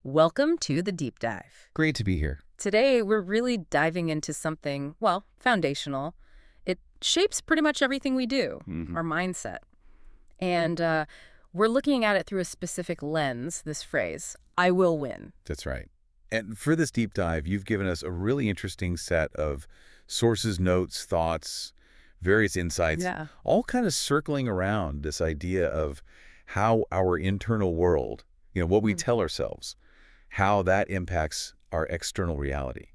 Welcome to the deep dive. Great to be here. Today, we're really diving into something, well, foundational. It shapes pretty much everything we do, our mindset. And we're looking at it through a specific lens, this phrase, I will win. That's right. And for this deep dive, you've given us a really interesting set of sources, notes, thoughts, various insights, Yeah. all kind of circling around this idea of how our internal world, what we tell ourselves, how that impacts our external reality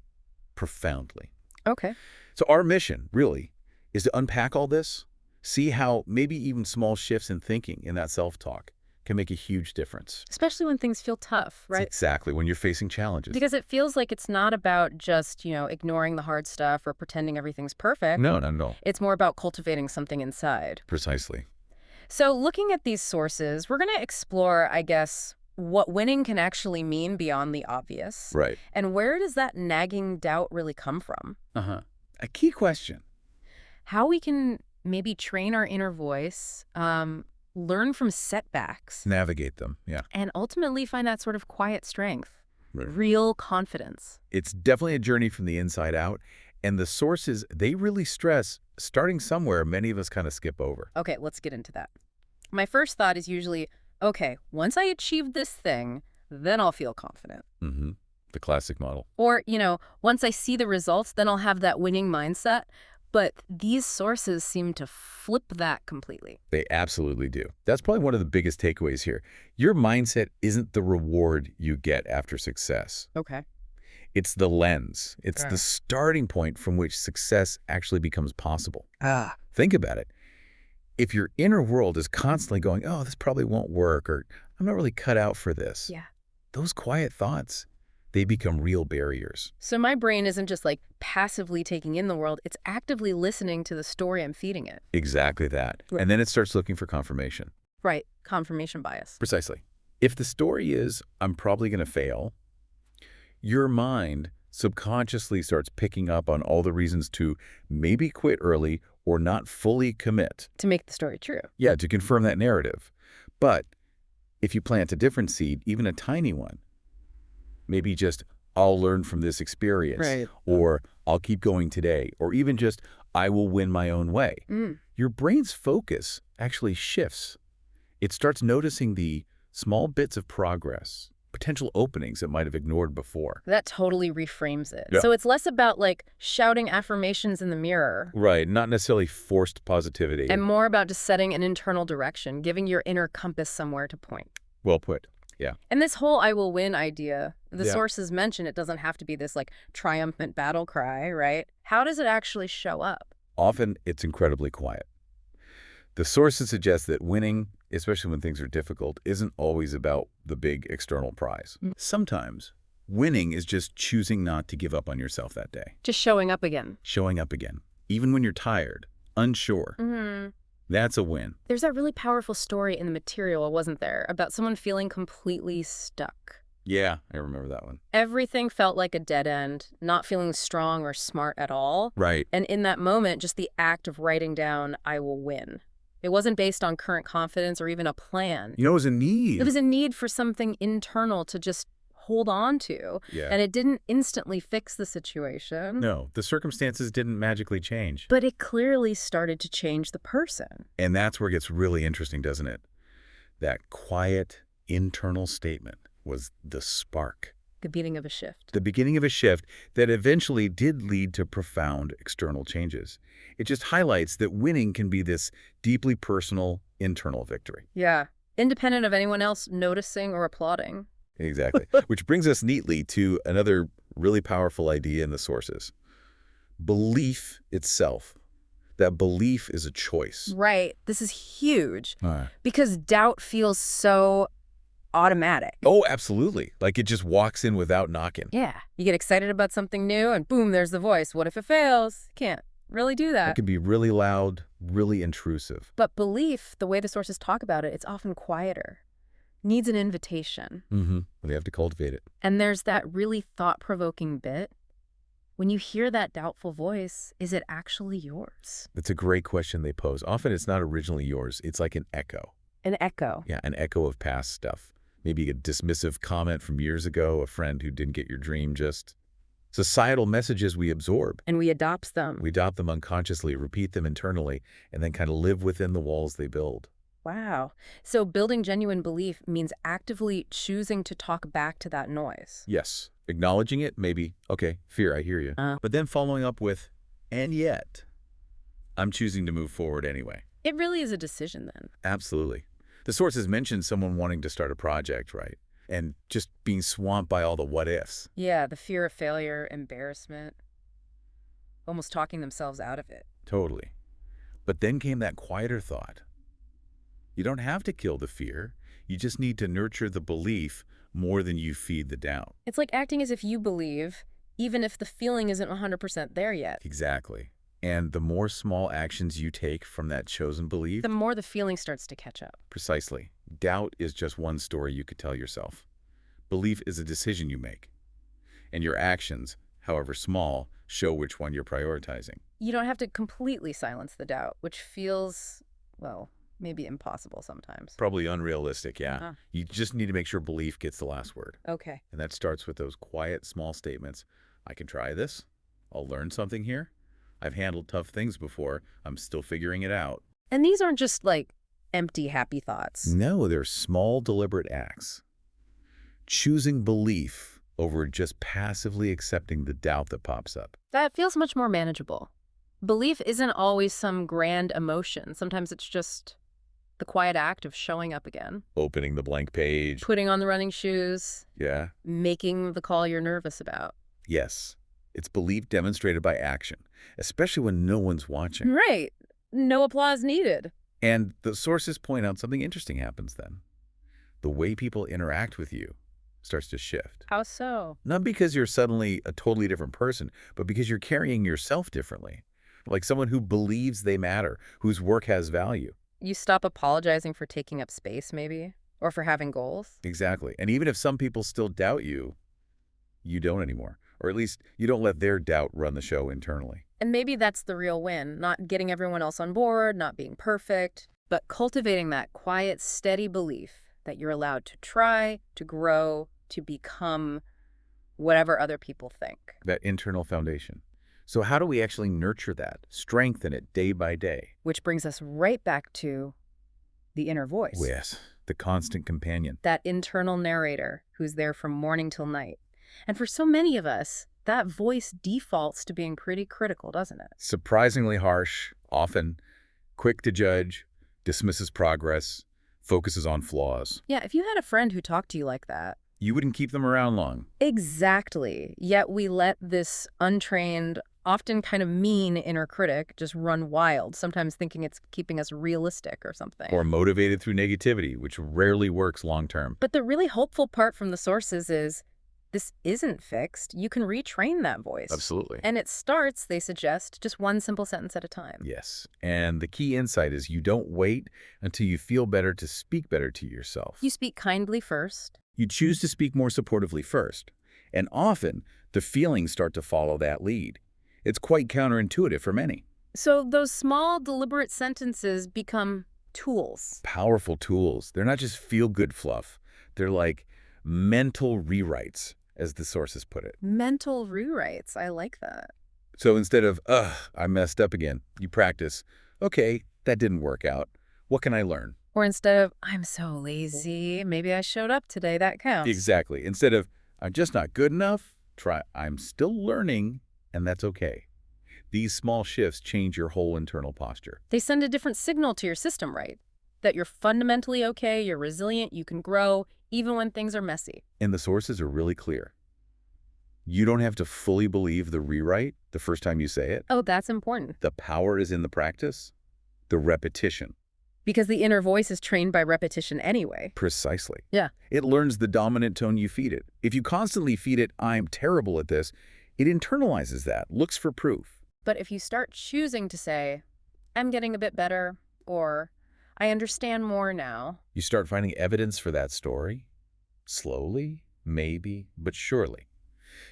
profoundly. Okay. So our mission, really, is to unpack all this, see how maybe even small shifts in thinking in that self-talk can make a huge difference. Especially when things feel tough, right? Exactly, when you're facing challenges. Because it feels like it's not about just, ignoring the hard stuff or pretending everything's perfect. No, not at all. It's more about cultivating something inside. Precisely. So looking at these sources, we're going to explore, I guess, what winning can actually mean beyond the obvious. Right. And where does that nagging doubt really come from? A key question. How we can maybe train our inner voice, learn from setbacks, Navigate them, yeah. and ultimately find that sort of quiet strength, Right. real confidence. It's definitely a journey from the inside out, and the sources, they really stress starting somewhere many of us kind of skip over. Okay, let's get into that. My first thought is usually, okay, once I achieve this thing, then I'll feel confident. The classic model. Or, once I see the results, then I'll have that winning mindset. But these sources seem to flip that completely. They absolutely do. That's probably one of the biggest takeaways here. Your mindset isn't the reward you get after success. Okay. It's the lens. It's Right. the starting point from which success actually becomes possible. Ah. Think about it. If your inner world is constantly going, oh, this probably won't work, or I'm not really cut out for this, Yeah. those quiet thoughts, they become real barriers. So my brain isn't just like passively taking in the world, it's actively listening to the story I'm feeding it. Exactly that. Right. And then it starts looking for confirmation. Right. Confirmation bias. Precisely. If the story is, I'm probably going to fail, your mind subconsciously starts picking up on all the reasons to maybe quit early or not fully commit. To make the story true. Yeah, to confirm that narrative. But if you plant a different seed, even a tiny one, maybe just, I'll learn from this experience, Right. or I'll keep going today, or even just, I will win my own way. Your brain's focus actually shifts. It starts noticing the small bits of progress, potential openings it might have ignored before. That totally reframes it. Yeah. So it's less about like shouting affirmations in the mirror Right, not necessarily forced positivity. and more about just setting an internal direction, giving your inner compass somewhere to point. Well put. Yeah. And this whole I will win idea, the Yeah. sources mention it doesn't have to be this like triumphant battle cry, right? How does it actually show up? Often, it's incredibly quiet. The sources suggest that winning, especially when things are difficult, isn't always about the big external prize. Sometimes, winning is just choosing not to give up on yourself that day. Just showing up again. Showing up again, even when you're tired, unsure. That's a win. There's that really powerful story in the material, wasn't there, about someone feeling completely stuck. Yeah, I remember that one. Everything felt like a dead end, not feeling strong or smart at all. Right. And in that moment, just the act of writing down, I will win. It wasn't based on current confidence or even a plan. It was a need. It was a need for something internal to just hold on to. Yeah. And it didn't instantly fix the situation. No, the circumstances didn't magically change. But it clearly started to change the person. And that's where it gets really interesting, doesn't it? That quiet internal statement was the spark. The beginning of a shift. The beginning of a shift that eventually did lead to profound external changes. It just highlights that winning can be this deeply personal internal victory. Yeah. Independent of anyone else noticing or applauding. Exactly. Which brings us neatly to another really powerful idea in the sources. Belief itself. That belief is a choice. Right. This is huge. All right. Because doubt feels so automatic. Oh, absolutely. Like it just walks in without knocking. Yeah. You get excited about something new and boom, there's the voice. What if it fails? Can't really do It that. can be really loud, really intrusive. But belief, the way the sources talk about it, it's often quieter. Needs an invitation. They have to cultivate it. And there's that really thought-provoking bit. When you hear that doubtful voice, is it actually yours? That's a great question they pose. Often it's not originally yours. It's like an echo. An echo. Yeah, an echo of past stuff. Maybe a dismissive comment from years ago, a friend who didn't get your dream, just societal messages we absorb. And we adopt them. We adopt them unconsciously, repeat them internally, and then kind of live within the walls they build. Wow. So building genuine belief means actively choosing to talk back to that noise. Yes, acknowledging it, maybe, okay, fear, I hear you. But then following up with, and yet, I'm choosing to move forward anyway. It really is a decision then. Absolutely. The sources mentioned someone wanting to start a project, right? And just being swamped by all the what-ifs. Yeah, the fear of failure, embarrassment, almost talking themselves out of it. Totally. But then came that quieter thought. You don't have to kill the fear. You just need to nurture the belief more than you feed the doubt. It's like acting as if you believe, even if the feeling isn't 100% there yet. Exactly. And the more small actions you take from that chosen belief, The more the feeling starts to catch up. precisely. Doubt is just one story you could tell yourself. Belief is a decision you make. And your actions, however small, show which one you're prioritizing. You don't have to completely silence the doubt, which feels, well, maybe impossible sometimes. Probably unrealistic, yeah. Uh-huh. You just need to make sure belief gets the last word. Okay. And that starts with those quiet, small statements. I can try this. I'll learn something here. I've handled tough things before. I'm still figuring it out. And these aren't just like empty, happy thoughts. No, they're small, deliberate acts. Choosing belief over just passively accepting the doubt that pops up. That feels much more manageable. Belief isn't always some grand emotion. Sometimes it's just the quiet act of showing up again, Opening the blank page. putting on the running shoes, Yeah. making the call you're nervous about. Yes. It's belief demonstrated by action, especially when no one's watching. Right. No applause needed. And the sources point out something interesting happens then. The way people interact with you starts to shift. How so? Not because you're suddenly a totally different person, but because you're carrying yourself differently. Like someone who believes they matter, whose work has value. You stop apologizing for taking up space, maybe? Or for having goals? Exactly. And even if some people still doubt you, you don't anymore. Or at least you don't let their doubt run the show internally. And maybe that's the real win, not getting everyone else on board, not being perfect, but cultivating that quiet, steady belief that you're allowed to try, to grow, to become whatever other people think. That internal foundation. So how do we actually nurture that, strengthen it day by day? Which brings us right back to the inner voice. Yes, the constant companion. That internal narrator who's there from morning till night. And for so many of us, that voice defaults to being pretty critical, doesn't it? Surprisingly harsh, often quick to judge, dismisses progress, focuses on flaws. Yeah, if you had a friend who talked to you like that. You wouldn't keep them around long. Exactly. Yet we let this untrained, often kind of mean inner critic just run wild, sometimes thinking it's keeping us realistic or something. Or motivated through negativity, which rarely works long term. But the really hopeful part from the sources is this isn't fixed. You can retrain that voice. Absolutely. And it starts, they suggest, just one simple sentence at a time. Yes. And the key insight is you don't wait until you feel better to speak better to yourself. You speak kindly first. You choose to speak more supportively first. And often, the feelings start to follow that lead. It's quite counterintuitive for many. So those small, deliberate sentences become tools. Powerful tools. They're not just feel-good fluff. They're like mental rewrites, as the sources put it. Mental rewrites. I like that. So instead of, ugh, I messed up again, you practice, okay, that didn't work out. What can I learn? Or instead of, I'm so lazy, maybe I showed up today, that counts. Exactly. Instead of, I'm just not good enough, try, I'm still learning, and that's okay. These small shifts change your whole internal posture. They send a different signal to your system, right? That you're fundamentally okay, you're resilient, you can grow, even when things are messy. And the sources are really clear. You don't have to fully believe the rewrite the first time you say it. Oh, that's important. The power is in the practice, the repetition. Because the inner voice is trained by repetition anyway. Precisely. Yeah. It learns the dominant tone you feed it. If you constantly feed it, I'm terrible at this, it internalizes that, looks for proof. But if you start choosing to say, I'm getting a bit better, or I understand more now. You start finding evidence for that story. Slowly, maybe, but surely.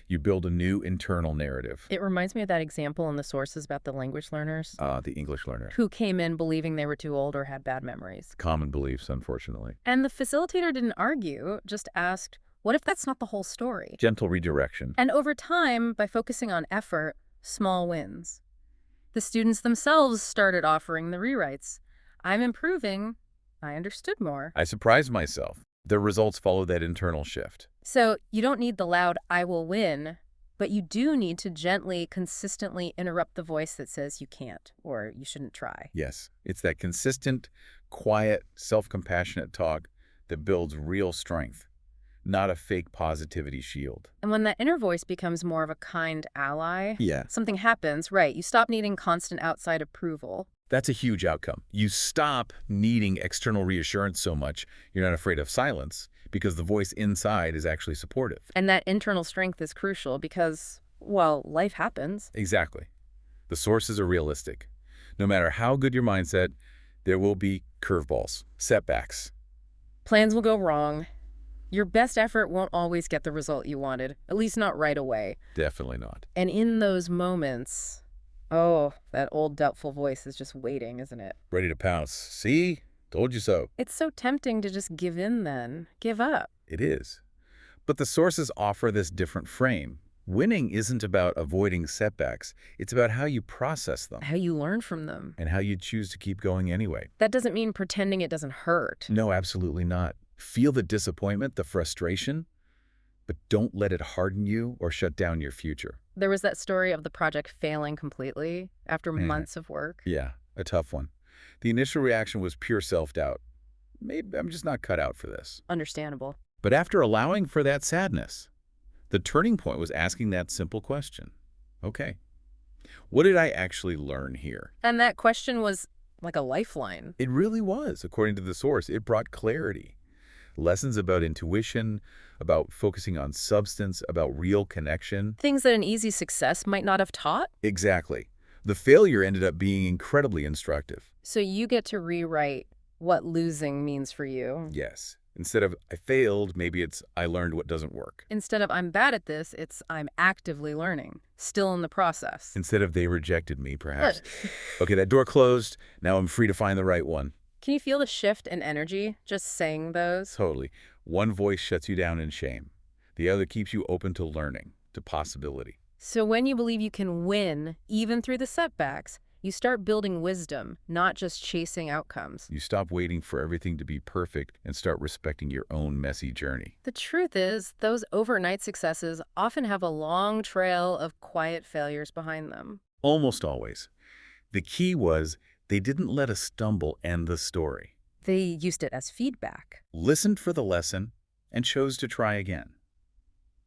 You build a new internal narrative. It reminds me of that example in the sources about the language learners The English learner. who came in believing they were too old or had bad memories. Common beliefs, unfortunately. And the facilitator didn't argue, just asked, what if that's not the whole story? Gentle redirection. And over time, by focusing on effort, small wins. The students themselves started offering the rewrites. I'm improving. I understood more. I surprised myself. The results follow that internal shift. So you don't need the loud, I will win, but you do need to gently, consistently interrupt the voice that says you can't or you shouldn't try. Yes, it's that consistent, quiet, self-compassionate talk that builds real strength, not a fake positivity shield. And when that inner voice becomes more of a kind ally, Yeah. something happens, right? You stop needing constant outside approval. That's a huge outcome. You stop needing external reassurance so much, you're not afraid of silence, because the voice inside is actually supportive. And that internal strength is crucial because, well, life happens. Exactly. The sources are realistic. No matter how good your mindset, there will be curveballs, setbacks. Plans will go wrong. Your best effort won't always get the result you wanted, at least not right away. Definitely not. And in those moments, oh, that old doubtful voice is just waiting, isn't it? Ready to pounce. See? Told you so. It's so tempting to just give in then, give up. It is. But the sources offer this different frame. Winning isn't about avoiding setbacks. It's about how you process them How you learn from them. and how you choose to keep going anyway. That doesn't mean pretending it doesn't hurt. No, absolutely not. Feel the disappointment, the frustration, but don't let it harden you or shut down your future. There was that story of the project failing completely after months of work. Yeah, a tough one. The initial reaction was pure self-doubt. Maybe I'm just not cut out for this. Understandable. But after allowing for that sadness, the turning point was asking that simple question. Okay, what did I actually learn here? And that question was like a lifeline. It really was, according to the source. It brought clarity. Lessons about intuition, about focusing on substance, about real connection. Things that an easy success might not have taught. Exactly. The failure ended up being incredibly instructive. So you get to rewrite what losing means for you. Yes. Instead of, I failed, maybe it's, I learned what doesn't work. Instead of I'm bad at this, it's I'm actively learning, still in the process. Instead of they rejected me, perhaps. Okay, that door closed. Now I'm free to find the right one. Can you feel the shift in energy just saying those? Totally. One voice shuts you down in shame. The other keeps you open to learning, to possibility. So when you believe you can win, even through the setbacks, you start building wisdom, not just chasing outcomes. You stop waiting for everything to be perfect and start respecting your own messy journey. The truth is, those overnight successes often have a long trail of quiet failures behind them. Almost always. The key was they didn't let a stumble end the story. They used it as feedback. Listened for the lesson and chose to try again.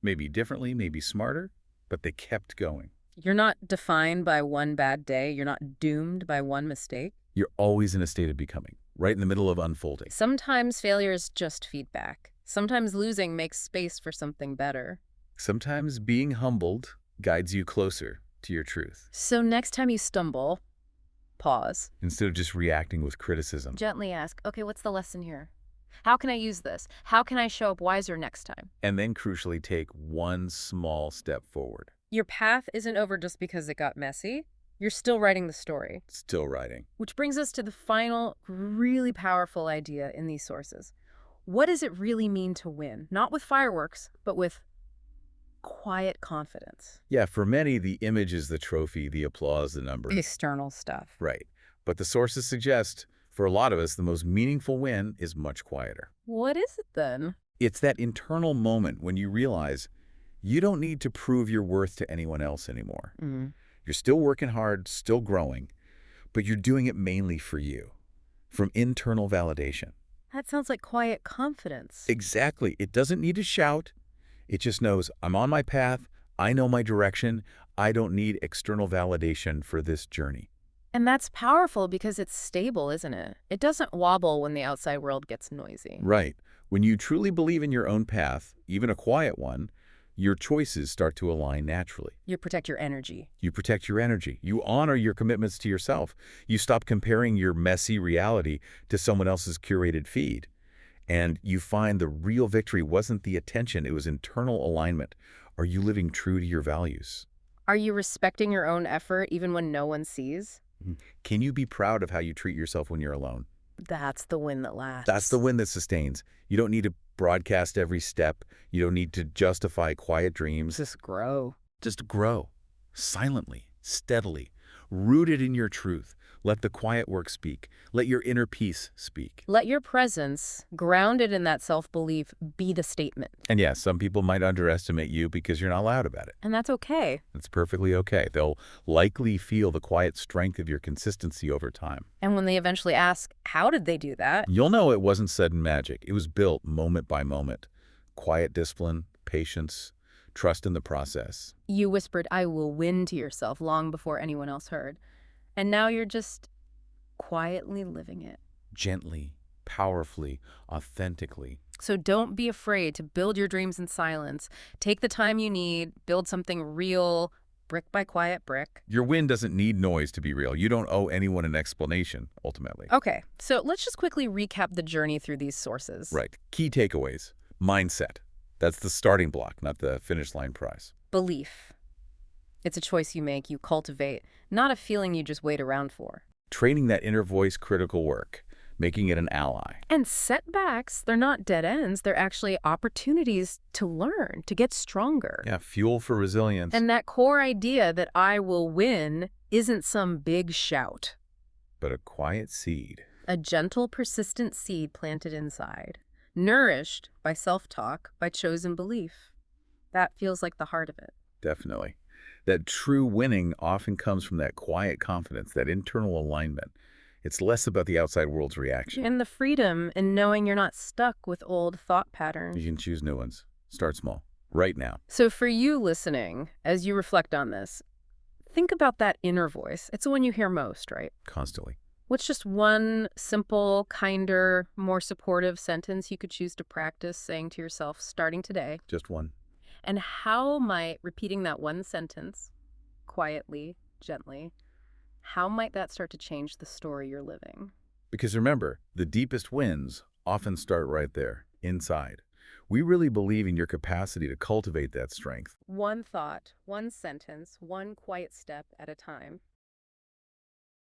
Maybe differently, maybe smarter, but they kept going. You're not defined by one bad day. You're not doomed by one mistake. You're always in a state of becoming, right in the middle of unfolding. Sometimes failure is just feedback. Sometimes losing makes space for something better. Sometimes being humbled guides you closer to your truth. So next time you stumble, pause. Instead of just reacting with criticism. Gently ask, okay, what's the lesson here? How can I use this? How can I show up wiser next time? And then crucially take one small step forward. Your path isn't over just because it got messy. You're still writing the story. Still writing. Which brings us to the final, really powerful idea in these sources. What does it really mean to win? Not with fireworks, but with quiet confidence. Yeah, for many, the image is the trophy, the applause, the number. External stuff. Right. But the sources suggest, for a lot of us, the most meaningful win is much quieter. What is it then? It's that internal moment when you realize you don't need to prove your worth to anyone else anymore. You're still working hard, still growing, but you're doing it mainly for you, from internal validation. That sounds like quiet confidence. Exactly. It doesn't need to shout. It just knows I'm on my path. I know my direction. I don't need external validation for this journey. And that's powerful because it's stable, isn't it? It doesn't wobble when the outside world gets noisy. Right. When you truly believe in your own path, even a quiet one, your choices start to align naturally. You protect your energy. You protect your energy. You honor your commitments to yourself. You stop comparing your messy reality to someone else's curated feed. And you find the real victory wasn't the attention, it was internal alignment. Are you living true to your values? Are you respecting your own effort even when no one sees? Can you be proud of how you treat yourself when you're alone? That's the win that That's the lasts. win that sustains. You don't need to broadcast every step. You don't need to justify quiet dreams. Just grow. Just grow, silently, steadily, rooted in your truth. Let the quiet work speak. Let your inner peace speak. Let your presence, grounded in that self-belief, be the statement. And yes, some people might underestimate you because you're not loud about it. And that's okay. It's perfectly okay. They'll likely feel the quiet strength of your consistency over time. And when they eventually ask, how did they do that? You'll know it wasn't sudden magic. It was built moment by moment. Quiet discipline, patience, trust in the process. You whispered, I will win to yourself long before anyone else heard. And now you're just quietly living it. Gently, powerfully, authentically. So don't be afraid to build your dreams in silence. Take the time you need, build something real, brick by quiet brick. Your win doesn't need noise to be real. You don't owe anyone an explanation, ultimately. Okay, so let's just quickly recap the journey through these sources. Right. Key takeaways. Mindset. That's the starting block, not the finish line prize. Belief. It's a choice you make, you cultivate, not a feeling you just wait around for. Training that inner voice, critical work, making it an ally. And setbacks, they're not dead ends. They're actually opportunities to learn, to get stronger. Yeah, fuel for resilience. And that core idea that I will win isn't some big shout. But a quiet seed. A gentle, persistent seed planted inside, nourished by self-talk, by chosen belief. That feels like the heart of it. Definitely. That true winning often comes from that quiet confidence, that internal alignment. It's less about the outside world's reaction. And the freedom in knowing you're not stuck with old thought patterns. You can choose new ones. Start small. Right now. So for you listening, as you reflect on this, think about that inner voice. It's the one you hear most, right? Constantly. What's just one simple, kinder, more supportive sentence you could choose to practice saying to yourself starting today? Just one. And how might repeating that one sentence, quietly, gently, how might that start to change the story you're living? Because remember, the deepest wins often start right there, inside. We really believe in your capacity to cultivate that strength. One thought, one sentence, one quiet step at a time.